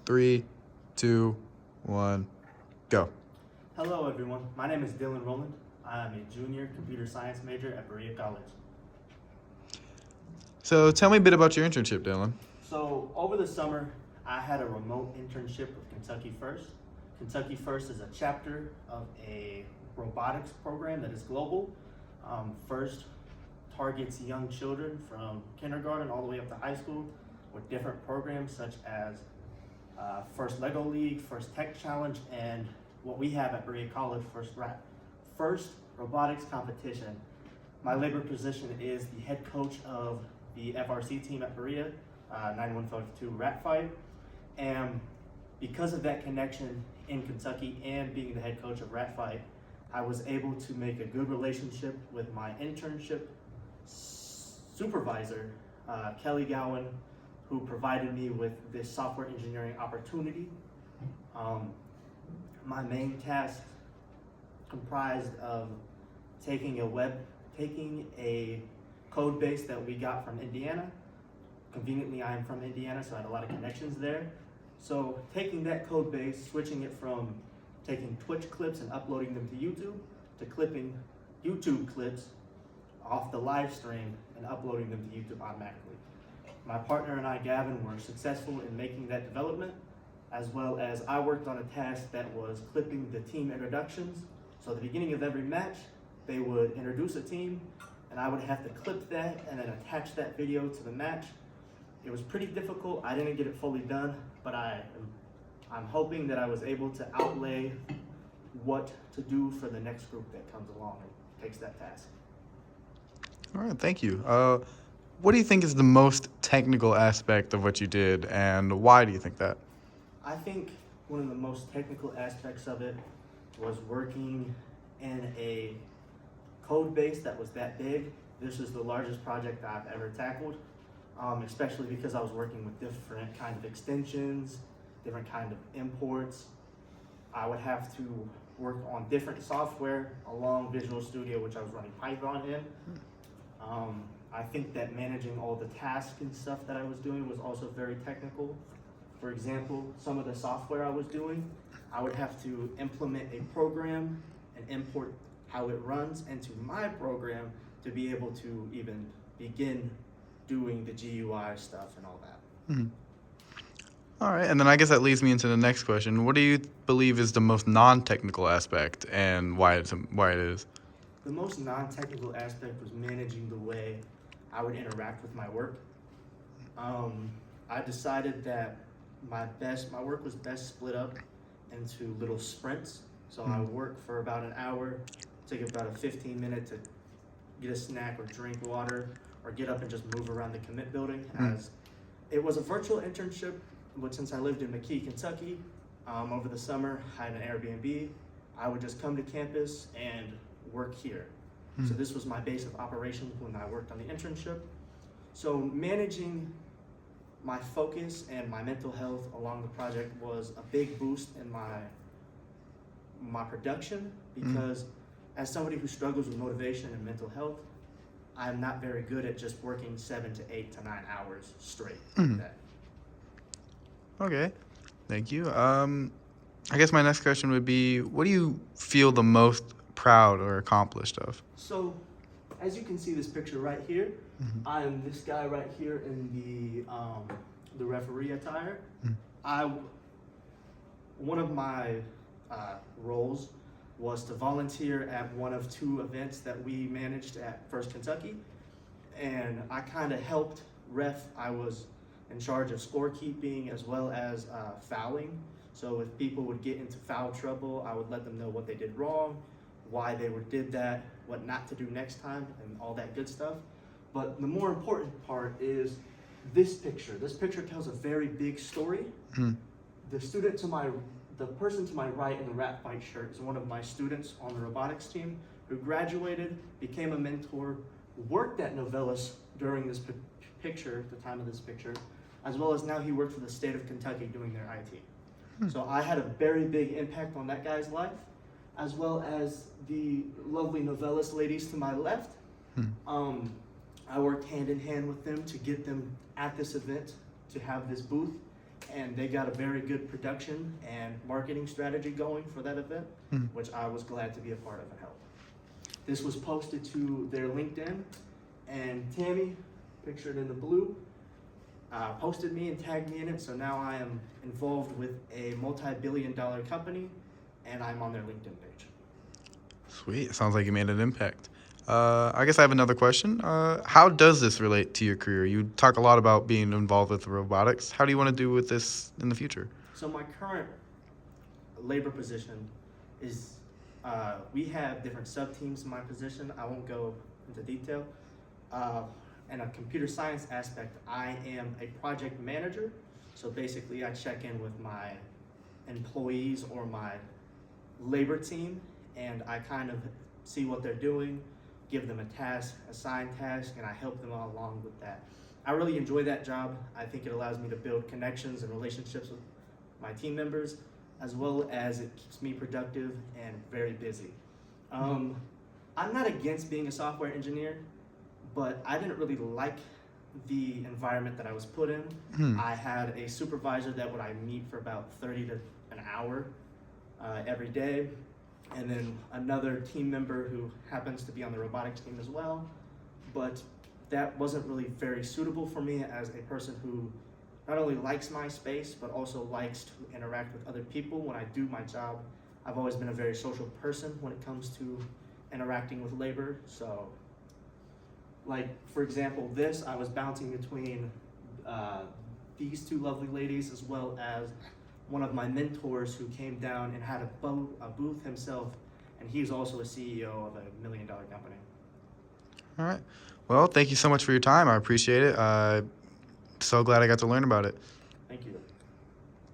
3, 2, 1, go. Hello everyone, my name is Dylan Rowland. I am a junior computer science major at Berea College. So tell me a bit about your internship, Dylan. So over the summer, I had a remote internship with Kentucky First. Kentucky First is a chapter of a robotics program that is global. First targets young children from kindergarten all the way up to high school with different programs such as First Lego League, First Tech Challenge, and what we have at Berea College, First Robotics Competition. My labor position is the head coach of the FRC team at Berea, 9152 Rat Fight. And because of that connection in Kentucky and being the head coach of Rat Fight, I was able to make a good relationship with my internship supervisor, Kelly Gowan, who provided me with this software engineering opportunity. My main task comprised of taking a code base that we got from Indiana. Conveniently, I am from Indiana, so I had a lot of connections there. So taking that code base, switching it from taking Twitch clips and uploading them to YouTube, to clipping YouTube clips off the live stream and uploading them to YouTube automatically. My partner and I, Gavin, were successful in making that development, as well as I worked on a task that was clipping the team introductions. So at the beginning of every match, they would introduce a team, and I would have to clip that and then attach that video to the match. It was pretty difficult. I didn't get it fully done, but I'm hoping that I was able to outlay what to do for the next group that comes along and takes that task. All right, thank you. What do you think is the most technical aspect of what you did, and why do you think that? I think one of the most technical aspects of it was working in a code base that was that big. This is the largest project I've ever tackled, especially because I was working with different kinds of extensions, different kinds of imports. I would have to work on different software along Visual Studio, which I was running Python in. I think that managing all the tasks and stuff that I was doing was also very technical. For example, some of the software I was doing, I would have to implement a program and import how it runs into my program to be able to even begin doing the GUI stuff and all that. Mm-hmm. All right, and then I guess that leads me into the next question. What do you believe is the most non-technical aspect, and why it is? The most non-technical aspect was managing the way I would interact with my work. I decided that my work was best split up into little sprints. So I would work for about an hour, take about a 15-minute to get a snack or drink water, or get up and just move around the commit building. As it was a virtual internship, but since I lived in McKee, Kentucky, over the summer, I had an Airbnb. I would just come to campus and work here. So this was my base of operations when I worked on the internship. So managing my focus and my mental health along the project was a big boost in my production, because as somebody who struggles with motivation and mental health, I'm not very good at just working 7 to 8 to 9 hours straight. Okay, thank you. I guess my next question would be, what do you feel the most proud or accomplished of? So, as you can see this picture right here, I am this guy right here in the referee attire. One of my roles was to volunteer at one of 2 events that we managed at First Kentucky, and I kind of helped ref. I was in charge of scorekeeping as well as fouling. So if people would get into foul trouble, I would let them know what they did wrong, why they did that, what not to do next time, and all that good stuff. But the more important part is this picture. This picture tells a very big story. The person to my right in the Rat Fight shirt is one of my students on the robotics team who graduated, became a mentor, worked at Novellus during this picture, the time of this picture, as well as now he worked for the state of Kentucky doing their IT. So I had a very big impact on that guy's life, as well as the lovely Novellus ladies to my left. I worked hand in hand with them to get them at this event, to have this booth, and they got a very good production and marketing strategy going for that event, Mhm. which I was glad to be a part of and help. This was posted to their LinkedIn, and Tammy, pictured in the blue, posted me and tagged me in it, so now I am involved with a multi-billion-dollar company, and I'm on their LinkedIn page. Sweet. Sounds like you made an impact. I guess I have another question. How does this relate to your career? You talk a lot about being involved with robotics. How do you want to do with this in the future? So my current labor position is, we have different sub-teams in my position. I won't go into detail. In a computer science aspect, I am a project manager. So basically I check in with my employees or my labor team, and I kind of see what they're doing, give them a task, assign task, and I help them along with that. I really enjoy that job. I think it allows me to build connections and relationships with my team members, as well as it keeps me productive and very busy. I'm not against being a software engineer, but I didn't really like the environment that I was put in. Hmm. I had a supervisor that would I meet for about 30 to an hour every day, and then another team member who happens to be on the robotics team as well. But that wasn't really very suitable for me as a person who not only likes my space, but also likes to interact with other people when I do my job. I've always been a very social person when it comes to interacting with labor. So, like, for example, I was bouncing between these two lovely ladies, as well as one of my mentors who came down and had a booth himself, and he's also a CEO of a $1 million company. All right. Well, thank you so much for your time. I appreciate it. So glad I got to learn about it. Thank you.